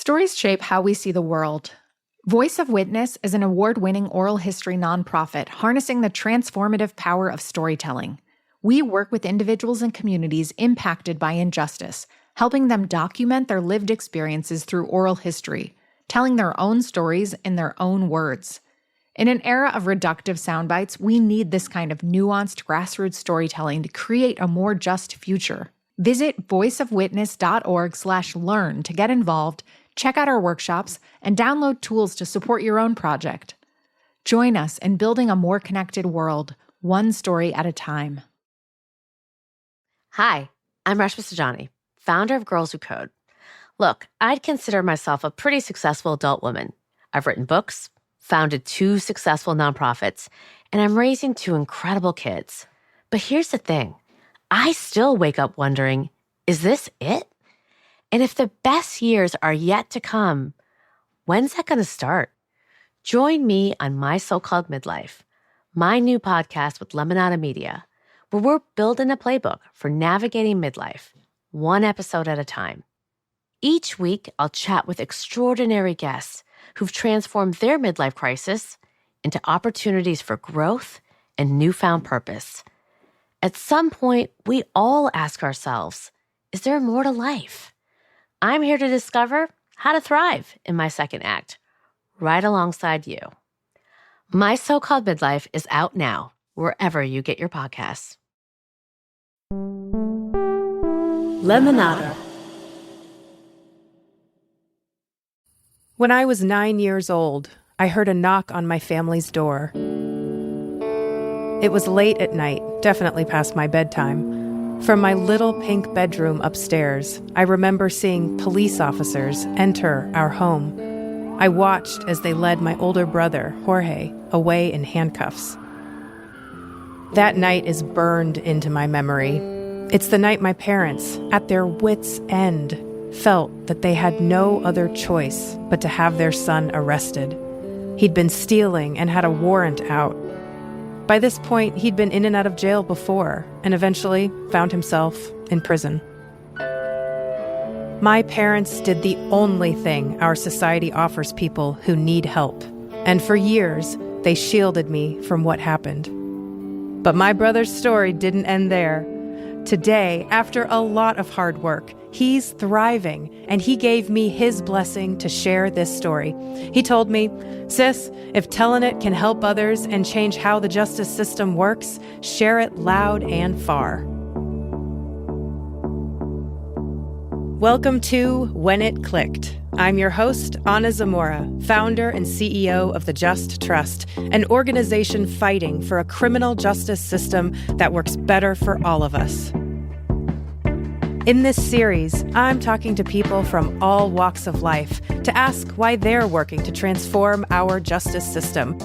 Stories shape how we see the world. Voice of Witness is an award-winning oral history nonprofit harnessing the transformative power of storytelling. We work with individuals and communities impacted by injustice, helping them document their lived experiences through oral history, telling their own stories in their own words. In an era of reductive sound bites, we need this kind of nuanced grassroots storytelling to create a more just future. Visit voiceofwitness.org/learn to get involved, check out our workshops, and download tools to support your own project. Join us in building a more connected world, one story at a time. Hi, I'm Rashmi Sajani, founder of Girls Who Code. Look, I'd consider myself a pretty successful adult woman. I've written books, founded 2 successful nonprofits, and I'm raising 2 incredible kids. But here's the thing. I still wake up wondering, is this it? And if the best years are yet to come, when's that going to start? Join me on My So-Called Midlife, my new podcast with Lemonada Media, where we're building a playbook for navigating midlife, one episode at a time. Each week, I'll chat with extraordinary guests who've transformed their midlife crisis into opportunities for growth and newfound purpose. At some point, we all ask ourselves, is there more to life? I'm here to discover how to thrive in my second act, right alongside you. My So-Called Midlife is out now, wherever you get your podcasts. Lemonada. When I was 9 years old, I heard a knock on my family's door. It was late at night, definitely past my bedtime. From my little pink bedroom upstairs, I remember seeing police officers enter our home. I watched as they led my older brother, Jorge, away in handcuffs. That night is burned into my memory. It's the night my parents, at their wits' end, felt that they had no other choice but to have their son arrested. He'd been stealing and had a warrant out. By this point, he'd been in and out of jail before, and eventually found himself in prison. My parents did the only thing our society offers people who need help, and for years, they shielded me from what happened. But my brother's story didn't end there. Today, after a lot of hard work, he's thriving, and he gave me his blessing to share this story. He told me, "Sis, if telling it can help others and change how the justice system works, share it loud and far." Welcome to When It Clicked. I'm your host, Ana Zamora, founder and CEO of the Just Trust, an organization fighting for a criminal justice system that works better for all of us. In this series, I'm talking to people from all walks of life to ask why they're working to transform our justice system.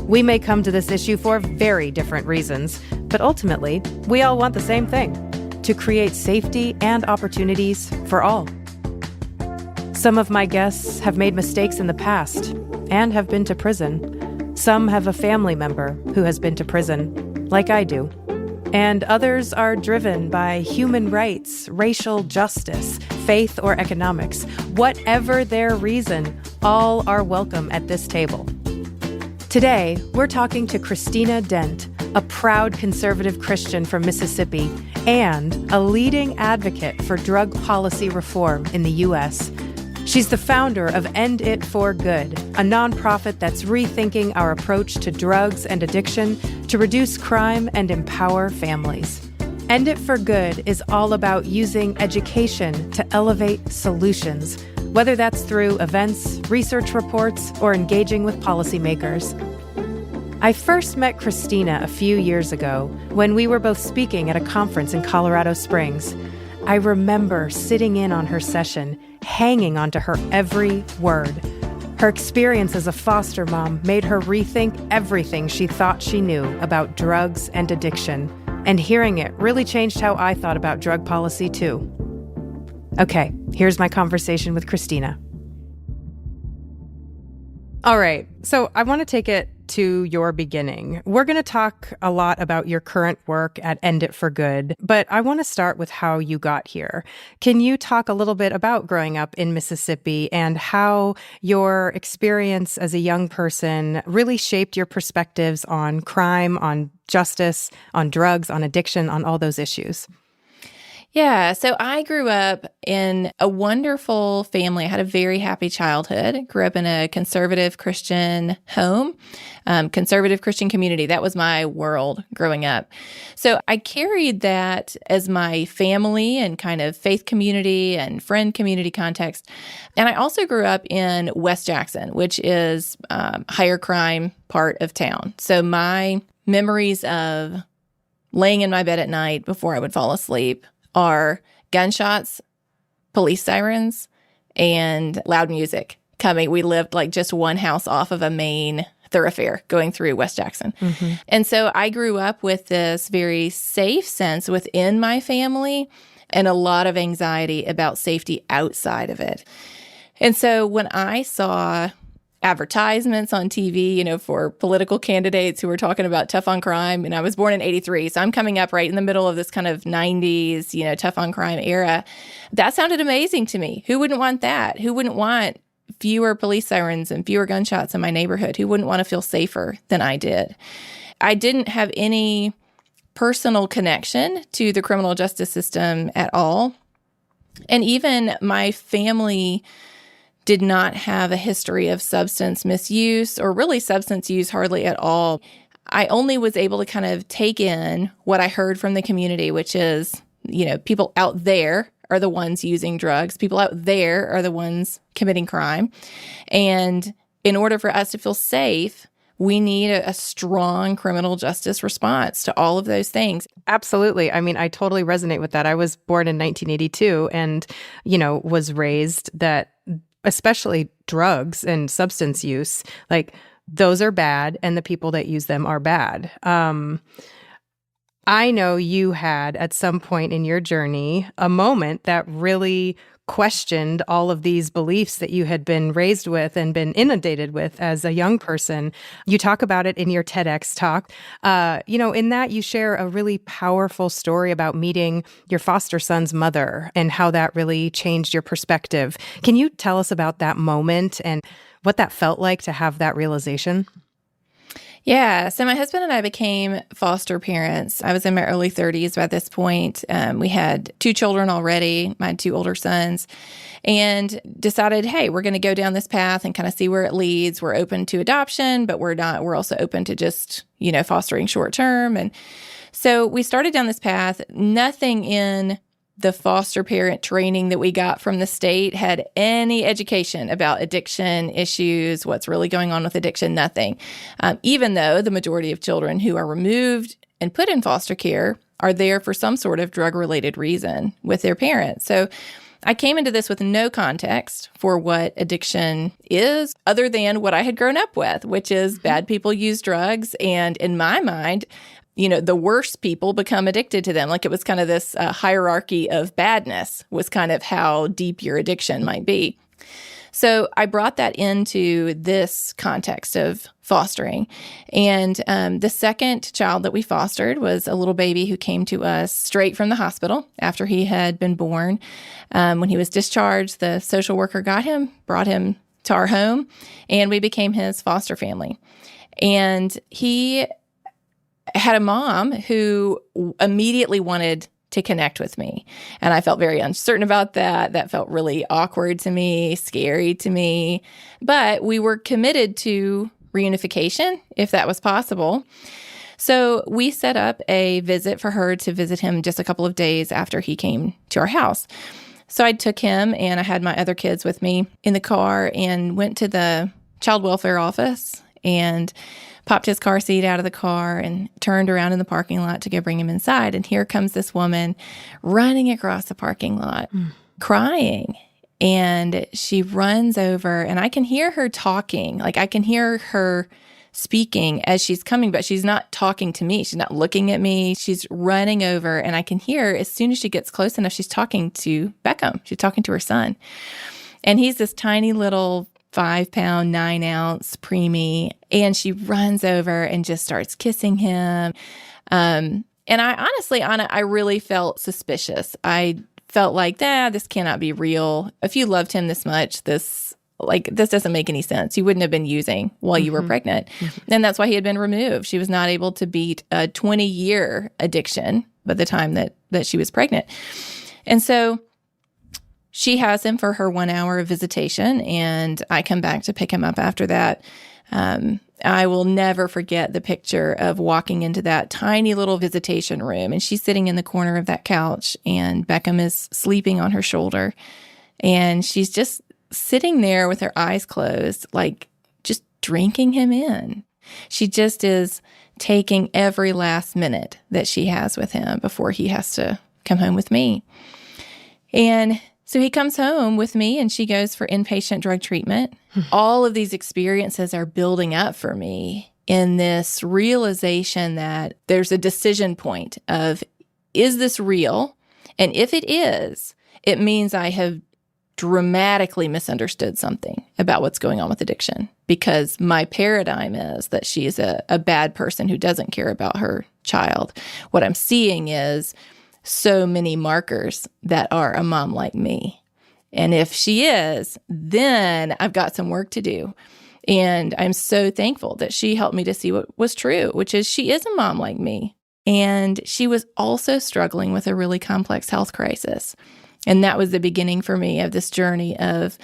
We may come to this issue for very different reasons, but ultimately, we all want the same thing: to create safety and opportunities for all. Some of my guests have made mistakes in the past and have been to prison. Some have a family member who has been to prison, like I do. And others are driven by human rights, racial justice, faith, or economics. Whatever their reason, all are welcome at this table. Today, we're talking to Christina Dent, a proud conservative Christian from Mississippi and a leading advocate for drug policy reform in the U.S. She's the founder of End It for Good, a nonprofit that's rethinking our approach to drugs and addiction to reduce crime and empower families. End It for Good is all about using education to elevate solutions, whether that's through events, research reports, or engaging with policymakers. I first met Christina a few years ago when we were both speaking at a conference in Colorado Springs. I remember sitting in on her session, hanging onto her every word. Her experience as a foster mom made her rethink everything she thought she knew about drugs and addiction, and hearing it really changed how I thought about drug policy too. Okay, here's my conversation with Christina. All right, so I want to take it to your beginning. We're going to talk a lot about your current work at End It for Good, but I want to start with how you got here. Can you talk a little bit about growing up in Mississippi and how your experience as a young person really shaped your perspectives on crime, on justice, on drugs, on addiction, on all those issues? Yeah, so I grew up in a wonderful family. I had a very happy childhood. Grew up in a conservative Christian home, conservative Christian community. That was my world growing up. So I carried that as my family and kind of faith community and friend community context. And I also grew up in West Jackson, which is higher crime part of town. So my memories of laying in my bed at night before I would fall asleep are gunshots, police sirens, and loud music coming. We lived like just one house off of a main thoroughfare going through West Jackson. Mm-hmm. And so I grew up with this very safe sense within my family and a lot of anxiety about safety outside of it. And so when I saw advertisements on TV, for political candidates who were talking about tough on crime. And I was born in 83, so I'm coming up right in the middle of this kind of 90s, tough on crime era. That sounded amazing to me. Who wouldn't want that? Who wouldn't want fewer police sirens and fewer gunshots in my neighborhood? Who wouldn't want to feel safer than I did? I didn't have any personal connection to the criminal justice system at all. And even my family did not have a history of substance misuse or really substance use hardly at all. I only was able to kind of take in what I heard from the community, which is, people out there are the ones using drugs. People out there are the ones committing crime. And in order for us to feel safe, we need a strong criminal justice response to all of those things. Absolutely. I mean, I totally resonate with that. I was born in 1982 and, was raised that especially drugs and substance use, like those are bad and the people that use them are bad. I know you had at some point in your journey a moment that really questioned all of these beliefs that you had been raised with and been inundated with as a young person. You talk about it in your TEDx talk. In that you share a really powerful story about meeting your foster son's mother and how that really changed your perspective. Can you tell us about that moment and what that felt like to have that realization? Yeah. So my husband and I became foster parents. I was in my early 30s by this point. We had 2 children already, my 2 older sons, and decided, hey, we're going to go down this path and kind of see where it leads. We're open to adoption, but we're also open to just, fostering short term. And so we started down this path. Nothing in the foster parent training that we got from the state had any education about addiction issues, what's really going on with addiction, nothing. Even though the majority of children who are removed and put in foster care are there for some sort of drug-related reason with their parents. So I came into this with no context for what addiction is other than what I had grown up with, which is bad people use drugs. And in my mind, the worst people become addicted to them. Like it was kind of this hierarchy of badness was kind of how deep your addiction might be. So I brought that into this context of fostering. And the second child that we fostered was a little baby who came to us straight from the hospital after he had been born. When he was discharged, the social worker got him, brought him to our home, and we became his foster family. And he had a mom who immediately wanted to connect with me. And I felt very uncertain about that. That felt really awkward to me, scary to me. But we were committed to reunification, if that was possible. So we set up a visit for her to visit him just a couple of days after he came to our house. So I took him and I had my other kids with me in the car and went to the child welfare office and popped his car seat out of the car and turned around in the parking lot to go bring him inside. And here comes this woman running across the parking lot, crying. And she runs over, and I can hear her talking. Like I can hear her speaking as she's coming, but she's not talking to me. She's not looking at me. She's running over, and I can hear as soon as she gets close enough, she's talking to Beckham. She's talking to her son. And he's this tiny little 5-pound, 9-ounce preemie, and she runs over and just starts kissing him. And I honestly, Anna, I really felt suspicious. I felt like, this cannot be real. If you loved him this much, this doesn't make any sense. You wouldn't have been using while you were pregnant. And that's why he had been removed. She was not able to beat a 20-year addiction by the time that she was pregnant. And so she has him for her 1 hour of visitation, and I come back to pick him up after that. I will never forget the picture of walking into that tiny little visitation room, and she's sitting in the corner of that couch, and Beckham is sleeping on her shoulder, and she's just sitting there with her eyes closed, like just drinking him in. She just is taking every last minute that she has with him before he has to come home with me. And so he comes home with me, and she goes for inpatient drug treatment. All of these experiences are building up for me in this realization that there's a decision point of, is this real? And if it is, it means I have dramatically misunderstood something about what's going on with addiction, because my paradigm is that she is a bad person who doesn't care about her child. What I'm seeing is so many markers that are a mom like me. And if she is, then I've got some work to do. And I'm so thankful that she helped me to see what was true, which is she is a mom like me. And she was also struggling with a really complex health crisis. And that was the beginning for me of this journey of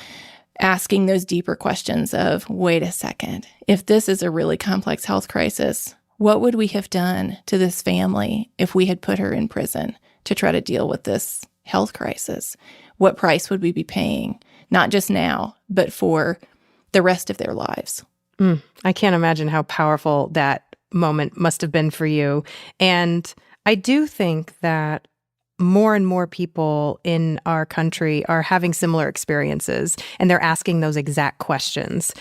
asking those deeper questions of, wait a second, if this is a really complex health crisis, what would we have done to this family if we had put her in prison to try to deal with this health crisis? What price would we be paying, not just now, but for the rest of their lives? I can't imagine how powerful that moment must have been for you. And I do think that more and more people in our country are having similar experiences, and they're asking those exact questions.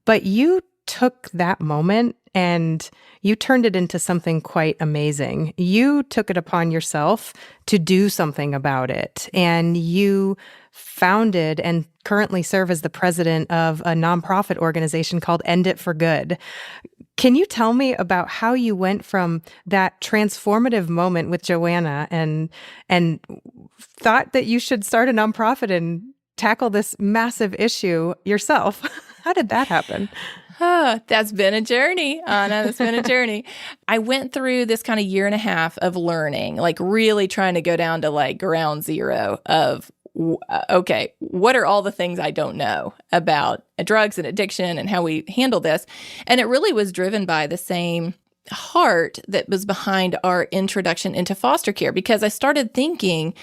But you took that moment and you turned it into something quite amazing. You took it upon yourself to do something about it, and you founded and currently serve as the president of a nonprofit organization called End It for Good. Can you tell me about how you went from that transformative moment with Joanna and thought that you should start a nonprofit and tackle this massive issue yourself? How did that happen? That's been a journey, Anna. That's been a journey. I went through this kind of 1.5 years of learning, like really trying to go down to like ground zero of, okay, what are all the things I don't know about drugs and addiction and how we handle this? And it really was driven by the same heart that was behind our introduction into foster care, because I started thinking,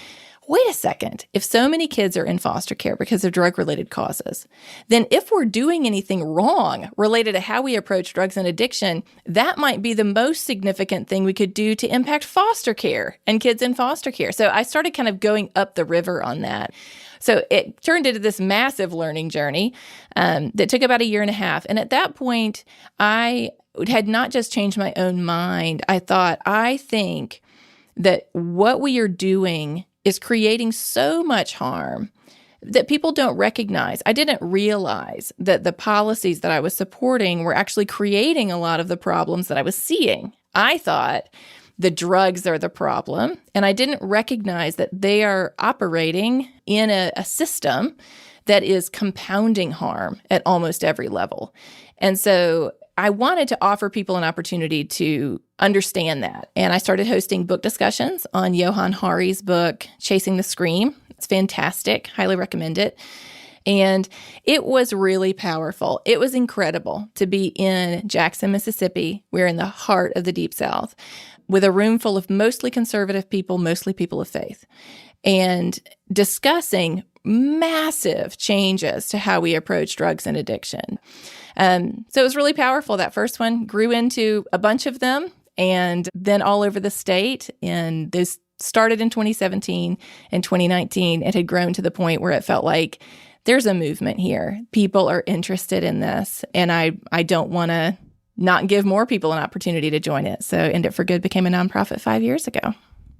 wait a second, if so many kids are in foster care because of drug-related causes, then if we're doing anything wrong related to how we approach drugs and addiction, that might be the most significant thing we could do to impact foster care and kids in foster care. So I started kind of going up the river on that. So it turned into this massive learning journey that took about 1.5 years. And at that point, I had not just changed my own mind. I think that what we are doing is creating so much harm that people don't recognize. I didn't realize that the policies that I was supporting were actually creating a lot of the problems that I was seeing. I thought the drugs are the problem, and I didn't recognize that they are operating in a system that is compounding harm at almost every level. And so I wanted to offer people an opportunity to understand that. And I started hosting book discussions on Johann Hari's book, Chasing the Scream. It's fantastic. Highly recommend it. And it was really powerful. It was incredible to be in Jackson, Mississippi. We're in the heart of the Deep South with a room full of mostly conservative people, mostly people of faith, and discussing massive changes to how we approach drugs and addiction. So it was really powerful. That first one grew into a bunch of them, and then all over the state. And this started in 2017 and 2019. It had grown to the point where it felt like there's a movement here. People are interested in this, and I don't want to not give more people an opportunity to join it. So End It for Good became a nonprofit 5 years ago.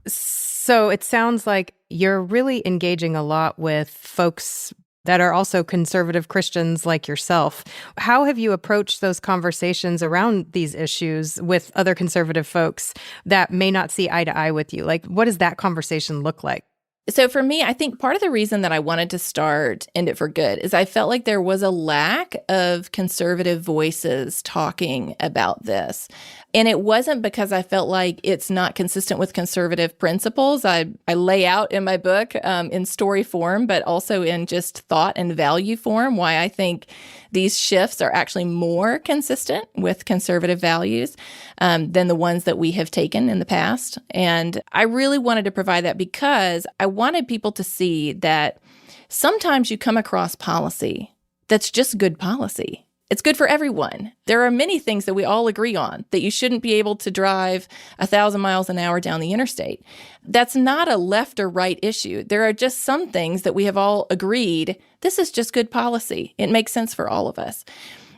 So it sounds like you're really engaging a lot with folks that are also conservative Christians like yourself. How have you approached those conversations around these issues with other conservative folks that may not see eye to eye with you? Like, what does that conversation look like? So for me, I think part of the reason that I wanted to start End It for Good is I felt like there was a lack of conservative voices talking about this. And it wasn't because I felt like it's not consistent with conservative principles. I lay out in my book in story form, but also in just thought and value form, why I think these shifts are actually more consistent with conservative values than the ones that we have taken in the past. And I really wanted to provide that because I wanted people to see that sometimes you come across policy that's just good policy. It's good for everyone. There are many things that we all agree on, that you shouldn't be able to drive 1,000 miles an hour down the interstate. That's not a left or right issue. There are just some things that we have all agreed, this is just good policy. It makes sense for all of us.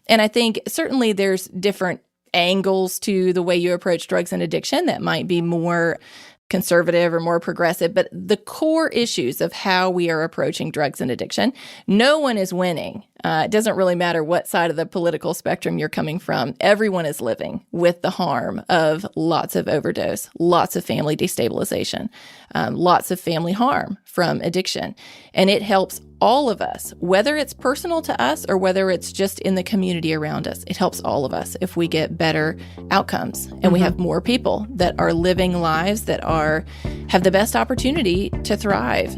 And I think certainly there's different angles to the way you approach drugs and addiction that might be more conservative or more progressive, but the core issues of how we are approaching drugs and addiction, no one is winning. It doesn't really matter what side of the political spectrum you're coming from. Everyone is living with the harm of lots of overdose, lots of family destabilization, lots of family harm from addiction. And it helps all of us, whether it's personal to us or whether it's just in the community around us. It helps all of us if we get better outcomes and we have more people that are living lives that have the best opportunity to thrive.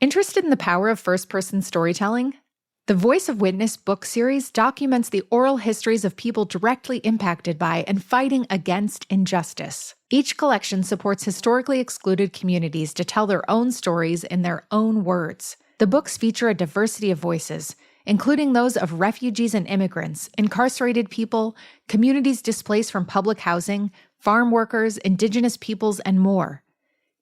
Interested in the power of first-person storytelling? The Voice of Witness book series documents the oral histories of people directly impacted by and fighting against injustice. Each collection supports historically excluded communities to tell their own stories in their own words. The books feature a diversity of voices, including those of refugees and immigrants, incarcerated people, communities displaced from public housing, farm workers, indigenous peoples, and more.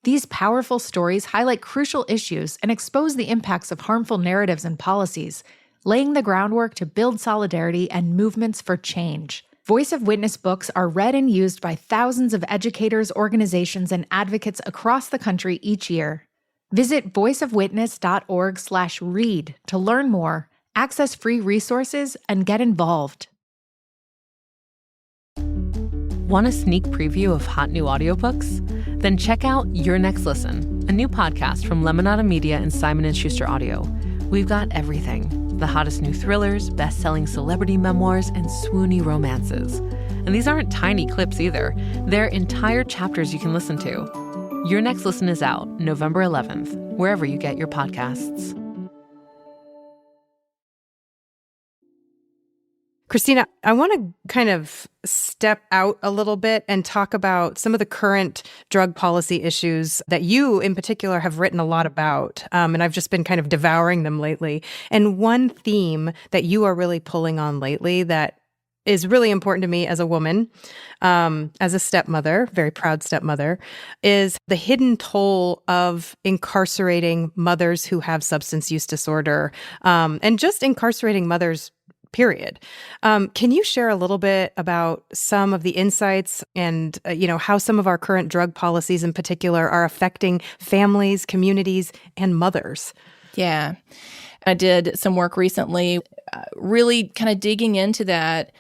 These powerful stories highlight crucial issues and expose the impacts of harmful narratives and policies, laying the groundwork to build solidarity and movements for change. Voice of Witness books are read and used by thousands of educators, organizations, and advocates across the country each year. Visit voiceofwitness.org/read to learn more, access free resources, and get involved. Want a sneak preview of hot new audiobooks? Then check out Your Next Listen, a new podcast from Lemonada Media and Simon & Schuster Audio. We've got everything: the hottest new thrillers, best-selling celebrity memoirs, and swoony romances. And these aren't tiny clips either. They're entire chapters you can listen to. Your Next Listen is out November 11th, wherever you get your podcasts. Christina, I want to kind of step out a little bit and talk about some of the current drug policy issues that you in particular have written a lot about. And I've just been kind of devouring them lately. And one theme that you are really pulling on lately that is really important to me as a woman, as a stepmother, very proud stepmother, is the hidden toll of incarcerating mothers who have substance use disorder, and just incarcerating mothers period. Can you share a little bit about some of the insights and, how some of our current drug policies in particular are affecting families, communities, and mothers? Yeah. I did some work recently, really kind of digging into that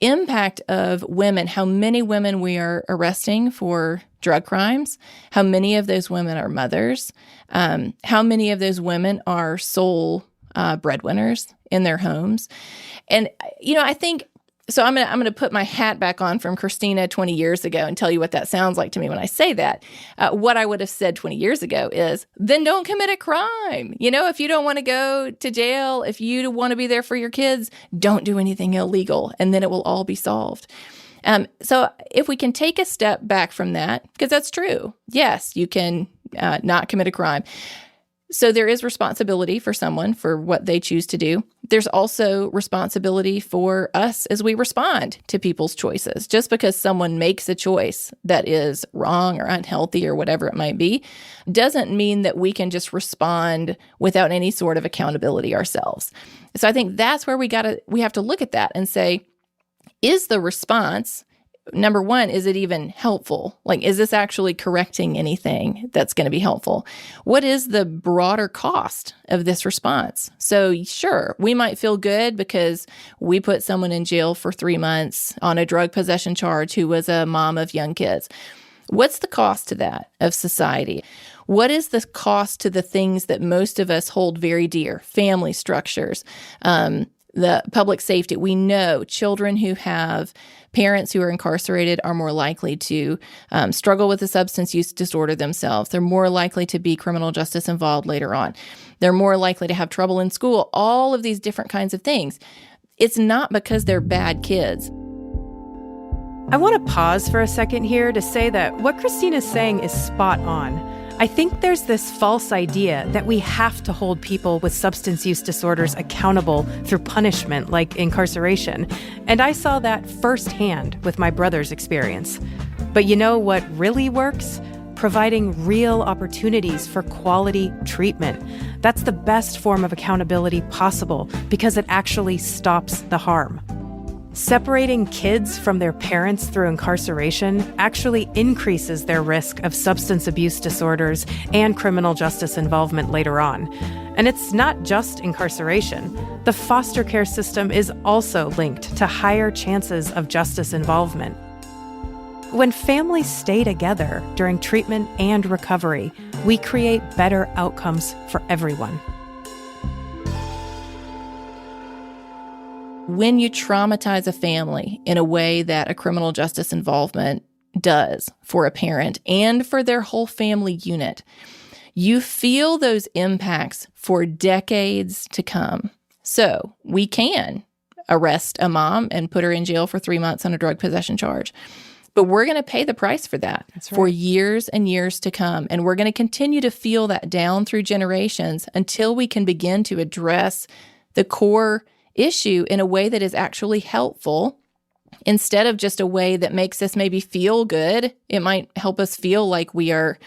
impact of women, how many women we are arresting for drug crimes, how many of those women are mothers, how many of those women are sole breadwinners in their homes. And, I think, so I'm going to put my hat back on from Christina 20 years ago and tell you what that sounds like to me when I say that. What I would have said 20 years ago is, then don't commit a crime. If you don't want to go to jail, if you want to be there for your kids, don't do anything illegal, and then it will all be solved. So if we can take a step back from that, because that's true. Yes, you can not commit a crime. So there is responsibility for someone for what they choose to do. There's also responsibility for us as we respond to people's choices. Just because someone makes a choice that is wrong or unhealthy or whatever it might be, doesn't mean that we can just respond without any sort of accountability ourselves. So I think that's where we have to look at that and say, is the response, number one, is it even helpful? Like, is this actually correcting anything that's going to be helpful? What is the broader cost of this response? So sure, we might feel good because we put someone in jail for 3 months on a drug possession charge who was a mom of young kids. What's the cost to that of society? What is the cost to the things that most of us hold very dear? Family structures, the public safety. We know children who have parents who are incarcerated are more likely to struggle with a substance use disorder themselves. They're more likely to be criminal justice involved later on. They're more likely to have trouble in school, all of these different kinds of things. It's not because they're bad kids. I want to pause for a second here to say that what Christina's saying is spot on. I think there's this false idea that we have to hold people with substance use disorders accountable through punishment, like incarceration. And I saw that firsthand with my brother's experience. But you know what really works? Providing real opportunities for quality treatment. That's the best form of accountability possible because it actually stops the harm. Separating kids from their parents through incarceration actually increases their risk of substance abuse disorders and criminal justice involvement later on. And it's not just incarceration. The foster care system is also linked to higher chances of justice involvement. When families stay together during treatment and recovery, we create better outcomes for everyone. When you traumatize a family in a way that a criminal justice involvement does for a parent and for their whole family unit, you feel those impacts for decades to come. So we can arrest a mom and put her in jail for 3 months on a drug possession charge. But we're going to pay the price for that for years and years to come. And we're going to continue to feel that down through generations until we can begin to address the core issue in a way that is actually helpful instead of just a way that makes us maybe feel good. It might help us feel like we are,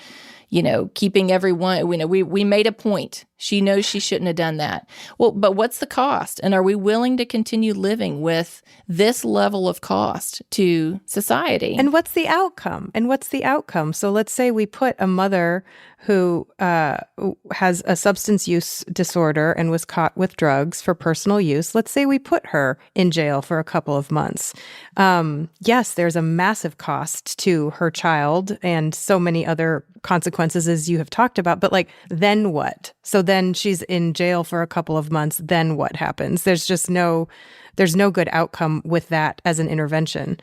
keeping everyone, we made a point. She knows she shouldn't have done that. Well, but what's the cost? And are we willing to continue living with this level of cost to society? And what's the outcome? So let's say we put a mother who has a substance use disorder and was caught with drugs for personal use. Let's say we put her in jail for a couple of months. Yes, there's a massive cost to her child and so many other consequences as you have talked about. But then what? So then she's in jail for a couple of months. Then what happens? There's no good outcome with that as an intervention.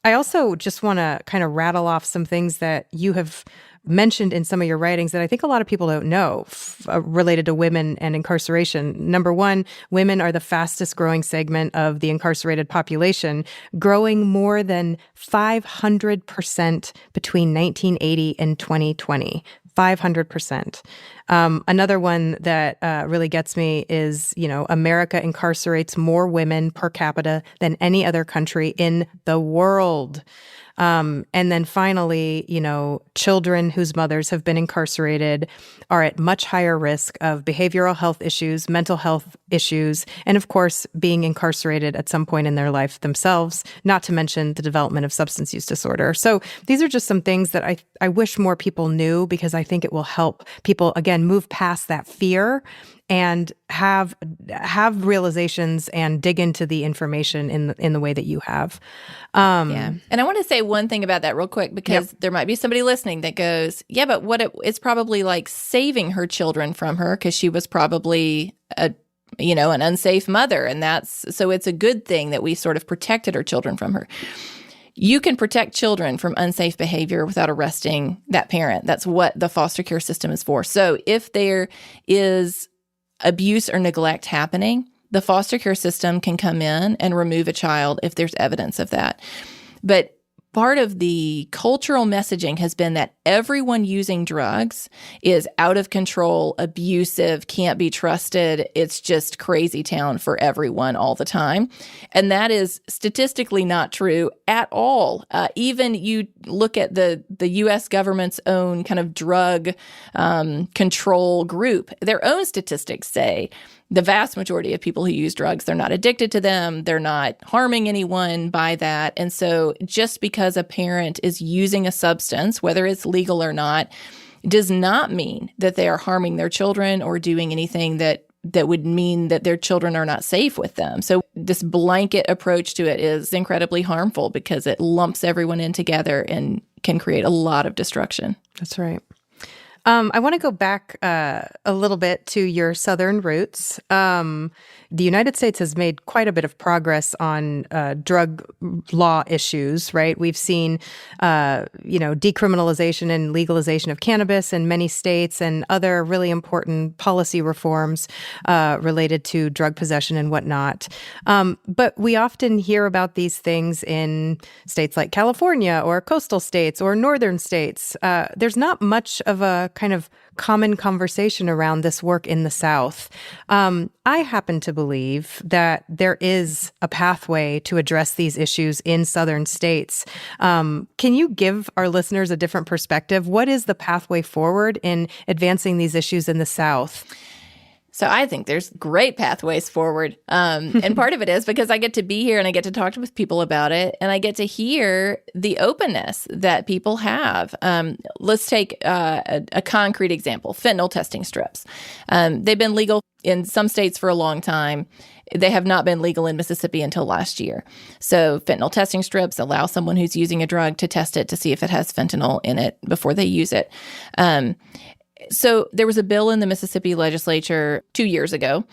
I also just want to kind of rattle off some things that you have mentioned in some of your writings that I think a lot of people don't know related to women and incarceration. Number one, women are the fastest growing segment of the incarcerated population, growing more than 500% between 1980 and 2020. 500%. Another one that really gets me is, America incarcerates more women per capita than any other country in the world. And then finally, children whose mothers have been incarcerated are at much higher risk of behavioral health issues, mental health issues, and of course, being incarcerated at some point in their life themselves, not to mention the development of substance use disorder. So these are just some things that I wish more people knew because I think it will help people, again, move past that fear and have realizations and dig into the information in the way that you have. Yeah. And I want to say one thing about that real quick because there might be somebody listening that goes, yeah, but it's probably like saving her children from her because she was probably an unsafe mother. And so it's a good thing that we sort of protected her children from her. You can protect children from unsafe behavior without arresting that parent. That's what the foster care system is for. So if there is abuse or neglect happening, the foster care system can come in and remove a child if there's evidence of that. But part of the cultural messaging has been that everyone using drugs is out of control, abusive, can't be trusted. It's just crazy town for everyone all the time. And that is statistically not true at all. Even you look at the U.S. government's own kind of drug control group, their own statistics say the vast majority of people who use drugs, they're not addicted to them. They're not harming anyone by that. And so just because a parent is using a substance, whether it's legal or not, does not mean that they are harming their children or doing anything that would mean that their children are not safe with them. So this blanket approach to it is incredibly harmful because it lumps everyone in together and can create a lot of destruction. That's right. I want to go back a little bit to your Southern roots. The United States has made quite a bit of progress on drug law issues, right? We've seen, decriminalization and legalization of cannabis in many states and other really important policy reforms related to drug possession and whatnot. But we often hear about these things in states like California or coastal states or northern states. There's not much of a kind of common conversation around this work in the South. I happen to believe that there is a pathway to address these issues in Southern states. Can you give our listeners a different perspective? What is the pathway forward in advancing these issues in the South? So I think there's great pathways forward. And part of it is because I get to be here and I get to talk with people about it and I get to hear the openness that people have. Let's take a concrete example, fentanyl testing strips. They've been legal in some states for a long time. They have not been legal in Mississippi until last year. So fentanyl testing strips allow someone who's using a drug to test it to see if it has fentanyl in it before they use it. So there was a bill in the Mississippi legislature 2 years ago,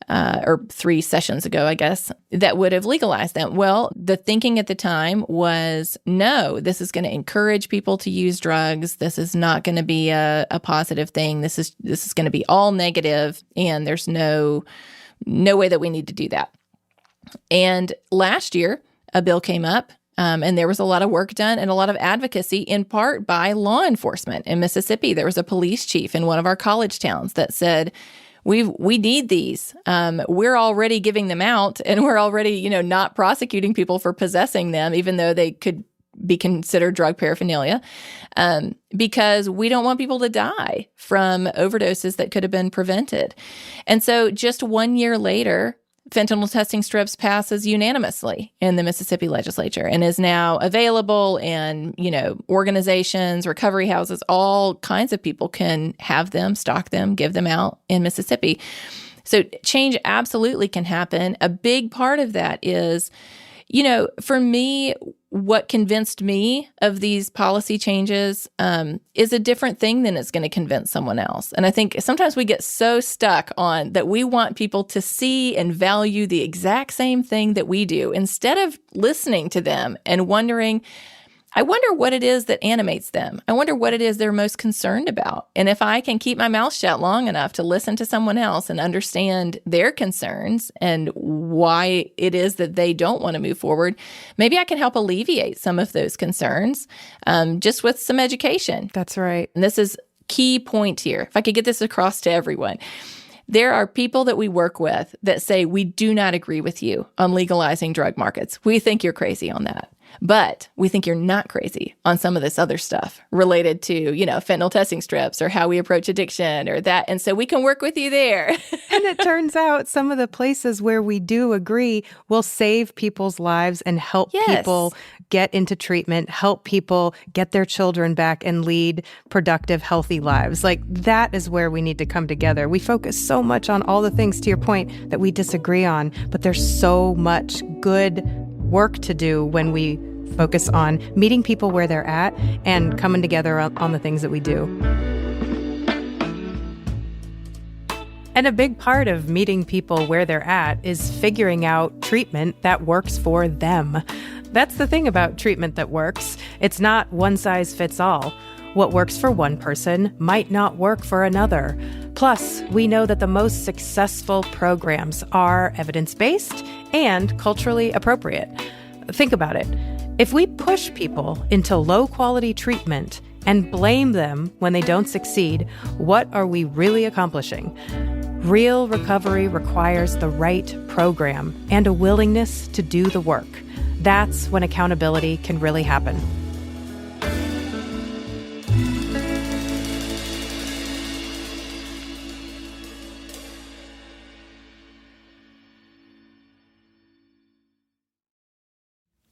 or 3 sessions ago, I guess, that would have legalized them. Well, the thinking at the time was, no, this is going to encourage people to use drugs. This is not going to be a positive thing. This is going to be all negative, and there's no way that we need to do that. And last year, a bill came up. And there was a lot of work done and a lot of advocacy, in part by law enforcement. In Mississippi, there was a police chief in one of our college towns that said, we need these. We're already giving them out, and we're already, not prosecuting people for possessing them, even though they could be considered drug paraphernalia, because we don't want people to die from overdoses that could have been prevented. And so just 1 year later, fentanyl testing strips passes unanimously in the Mississippi legislature and is now available, and, organizations, recovery houses, all kinds of people can have them, stock them, give them out in Mississippi. So change absolutely can happen. A big part of that is, for me, what convinced me of these policy changes is a different thing than it's going to convince someone else. And I think sometimes we get so stuck on that we want people to see and value the exact same thing that we do, instead of listening to them and wondering, I wonder what it is that animates them. I wonder what it is they're most concerned about. And if I can keep my mouth shut long enough to listen to someone else and understand their concerns and why it is that they don't want to move forward, maybe I can help alleviate some of those concerns just with some education. That's right. And this is key point here. If I could get this across to everyone. There are people that we work with that say, we do not agree with you on legalizing drug markets. We think you're crazy on that. But we think you're not crazy on some of this other stuff related to, fentanyl testing strips or how we approach addiction or that. And so we can work with you there. And it turns out some of the places where we do agree will save people's lives and help people get into treatment, help people get their children back and lead productive, healthy lives. Like, that is where we need to come together. We focus so much on all the things, to your point, that we disagree on, but there's so much good work to do when we focus on meeting people where they're at and coming together on the things that we do. And a big part of meeting people where they're at is figuring out treatment that works for them. That's the thing about treatment that works. It's not one size fits all. What works for one person might not work for another. Plus, we know that the most successful programs are evidence-based and culturally appropriate. Think about it. If we push people into low-quality treatment, and blame them when they don't succeed, what are we really accomplishing? Real recovery requires the right program and a willingness to do the work. That's when accountability can really happen.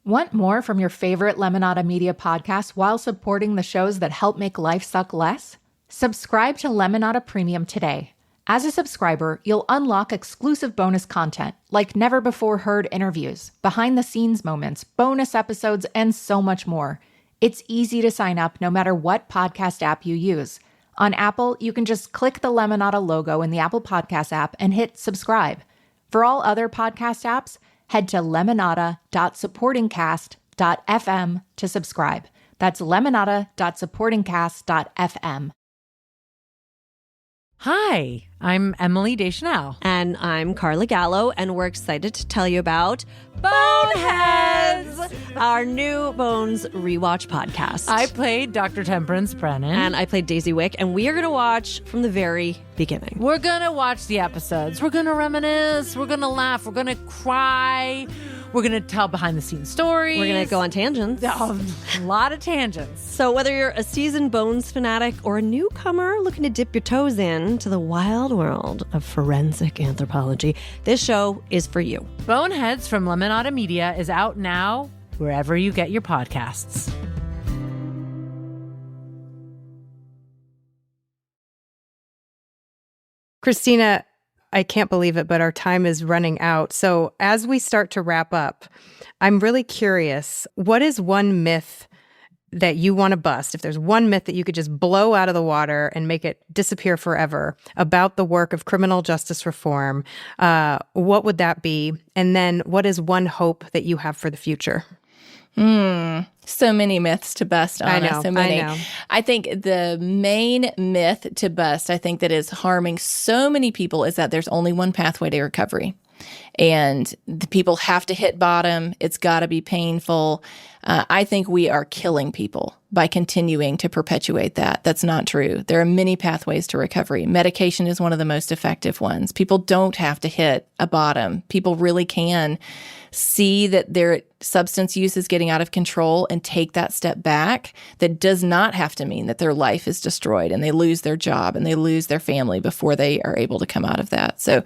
Want more from your favorite Lemonada Media podcasts while supporting the shows that help make life suck less? Subscribe to Lemonada Premium today. As a subscriber, you'll unlock exclusive bonus content like never-before-heard interviews, behind-the-scenes moments, bonus episodes, and so much more. It's easy to sign up no matter what podcast app you use. On Apple, you can just click the Lemonada logo in the Apple Podcast app and hit subscribe. For all other podcast apps, head to lemonada.supportingcast.fm to subscribe. That's lemonada.supportingcast.fm. Hi, I'm Emily Deschanel. And I'm Carla Gallo, and we're excited to tell you about Boneheads, our new Bones rewatch podcast. I played Dr. Temperance Brennan. And I played Daisy Wick, and we are going to watch from the very beginning. We're going to watch the episodes. We're going to reminisce. We're going to laugh. We're going to cry. We're going to tell behind-the-scenes stories. We're going to go on tangents. A lot of tangents. So whether you're a seasoned Bones fanatic or a newcomer looking to dip your toes into the wild world of forensic anthropology, this show is for you. Boneheads from Lemonada Media is out now wherever you get your podcasts. Christina, I can't believe it, but our time is running out. So as we start to wrap up, I'm really curious, what is one myth that you want to bust? If there's one myth that you could just blow out of the water and make it disappear forever about the work of criminal justice reform, what would that be? And then what is one hope that you have for the future? So many myths to bust, Anna. I know, so many. I know. I think the main myth to bust, I think that is harming so many people, is that there's only one pathway to recovery. And the people have to hit bottom. It's got to be painful. I think we are killing people by continuing to perpetuate that. That's not true. There are many pathways to recovery. Medication is one of the most effective ones. People don't have to hit a bottom. People really can see that their substance use is getting out of control and take that step back. That does not have to mean that their life is destroyed and they lose their job and they lose their family before they are able to come out of that. So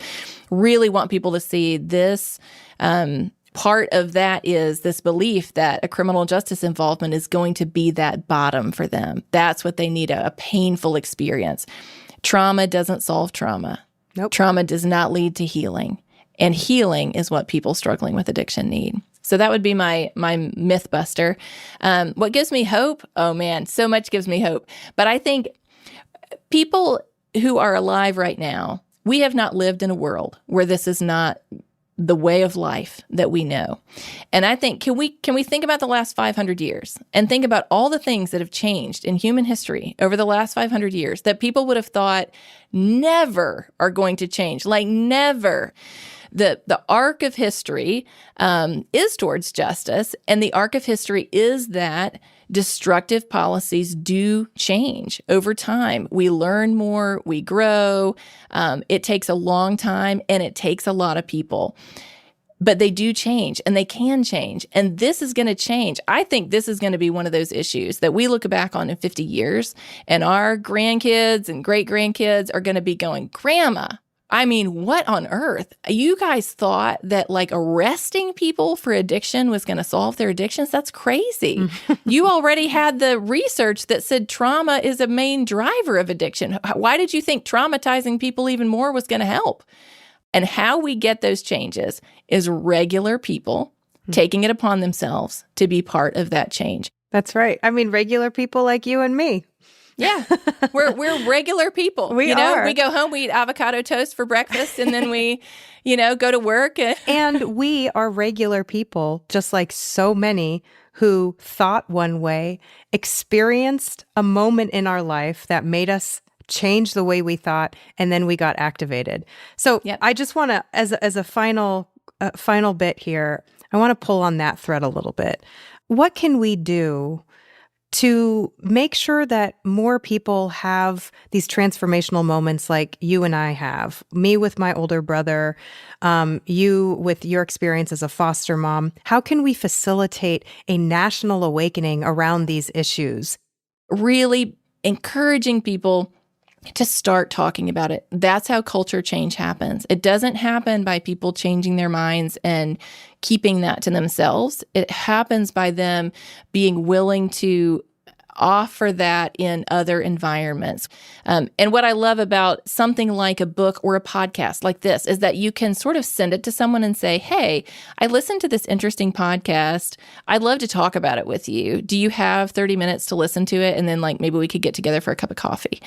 really want people to see this. Part of that is this belief that a criminal justice involvement is going to be that bottom for them. That's what they need, a painful experience. Trauma doesn't solve trauma. Nope. Trauma does not lead to healing. And healing is what people struggling with addiction need. So that would be my myth buster. What gives me hope? Oh man, so much gives me hope. But I think people who are alive right now, we have not lived in a world where this is not the way of life that we know. And I think, can we think about the last 500 years and think about all the things that have changed in human history over the last 500 years that people would have thought never are going to change, like never. The arc of history is towards justice, and the arc of history is that destructive policies do change over time. We learn more, we grow. It takes a long time, and it takes a lot of people. But they do change, and they can change. And this is going to change. I think this is going to be one of those issues that we look back on in 50 years, and our grandkids and great-grandkids are going to be going, Grandma, I mean, what on earth? You guys thought that like arresting people for addiction was going to solve their addictions? That's crazy. You already had the research that said trauma is a main driver of addiction. Why did you think traumatizing people even more was going to help? And how we get those changes is regular people taking it upon themselves to be part of that change. That's right. I mean, regular people like you and me. Yeah, we're regular people. We are. We go home, we eat avocado toast for breakfast, and then we, go to work. And we are regular people, just like so many who thought one way, experienced a moment in our life that made us change the way we thought, and then we got activated. So I just want to, as a final bit here, I want to pull on that thread a little bit. What can we do to make sure that more people have these transformational moments like you and I have, me with my older brother, you with your experience as a foster mom? How can we facilitate a national awakening around these issues? Really encouraging people to start talking about it. That's how culture change happens. It doesn't happen by people changing their minds and keeping that to themselves. It happens by them being willing to offer that in other environments. And what I love about something like a book or a podcast like this is that you can sort of send it to someone and say, hey, I listened to this interesting podcast. I'd love to talk about it with you. Do you have 30 minutes to listen to it? And then maybe we could get together for a cup of coffee.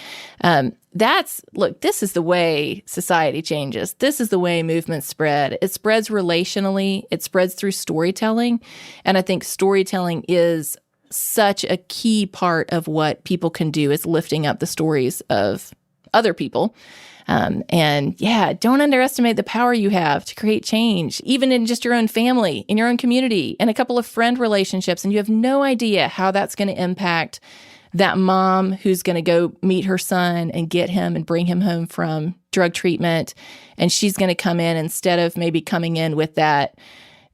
Look, this is the way society changes. This is the way movements spread. It spreads relationally. It spreads through storytelling. And I think storytelling is such a key part of what people can do, is lifting up the stories of other people. Don't underestimate the power you have to create change, even in just your own family, in your own community, and a couple of friend relationships. And you have no idea how that's going to impact that mom who's going to go meet her son and get him and bring him home from drug treatment. And she's going to come in, instead of maybe coming in with that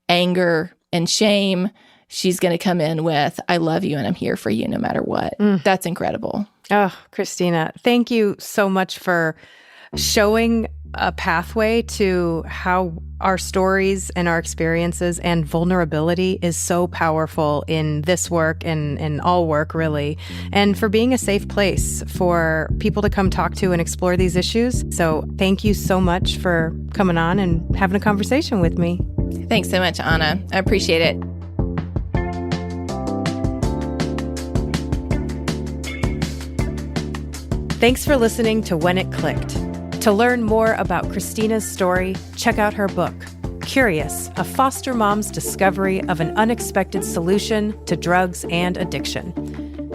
anger and shame, she's going to come in with, I love you and I'm here for you no matter what. That's incredible. Oh, Christina, thank you so much for showing a pathway to how our stories and our experiences and vulnerability is so powerful in this work and in all work, really, and for being a safe place for people to come talk to and explore these issues. So thank you so much for coming on and having a conversation with me. Thanks so much, Ana. I appreciate it. Thanks for listening to When It Clicked. To learn more about Christina's story, check out her book, Curious, a foster mom's discovery of an unexpected solution to drugs and addiction.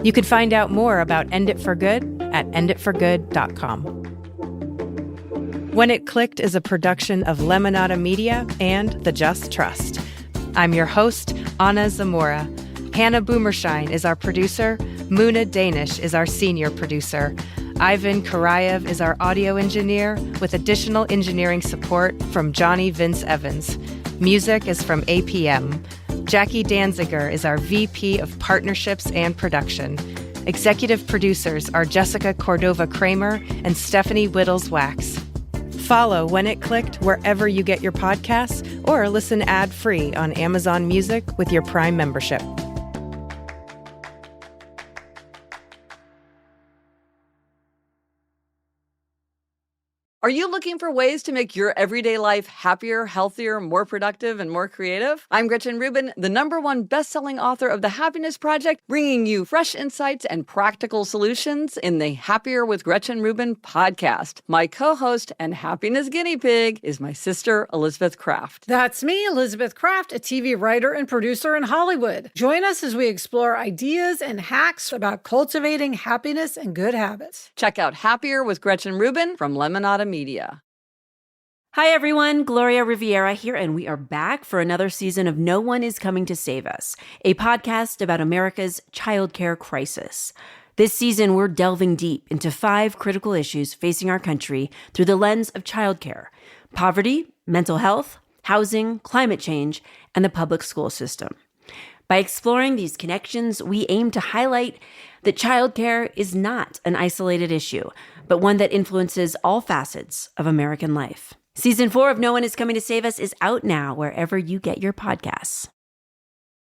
You can find out more about End It for Good at enditforgood.com. When It Clicked is a production of Lemonada Media and the Just Trust. I'm your host, Ana Zamora. Hannah Boomershine is our producer. Muna Danish is our senior producer. Ivan Karayev is our audio engineer, with additional engineering support from Johnny Vince Evans. Music is from APM. Jackie Danziger is our VP of Partnerships and Production. Executive producers are Jessica Cordova-Kramer and Stephanie Whittles-Wax. Follow When It Clicked wherever you get your podcasts, or listen ad-free on Amazon Music with your Prime membership. Are you looking for ways to make your everyday life happier, healthier, more productive, and more creative? I'm Gretchen Rubin, the #1 best-selling author of The Happiness Project, bringing you fresh insights and practical solutions in the Happier with Gretchen Rubin podcast. My co-host and happiness guinea pig is my sister, Elizabeth Kraft. That's me, Elizabeth Kraft, a TV writer and producer in Hollywood. Join us as we explore ideas and hacks about cultivating happiness and good habits. Check out Happier with Gretchen Rubin from Lemonada Media. Hi everyone, Gloria Riviera here, and we are back for another season of No One Is Coming to Save Us, a podcast about America's childcare crisis. This season, we're delving deep into 5 critical issues facing our country through the lens of childcare: poverty, mental health, housing, climate change, and the public school system. By exploring these connections, we aim to highlight that childcare is not an isolated issue, but one that influences all facets of American life. Season 4 of No One Is Coming to Save Us is out now wherever you get your podcasts.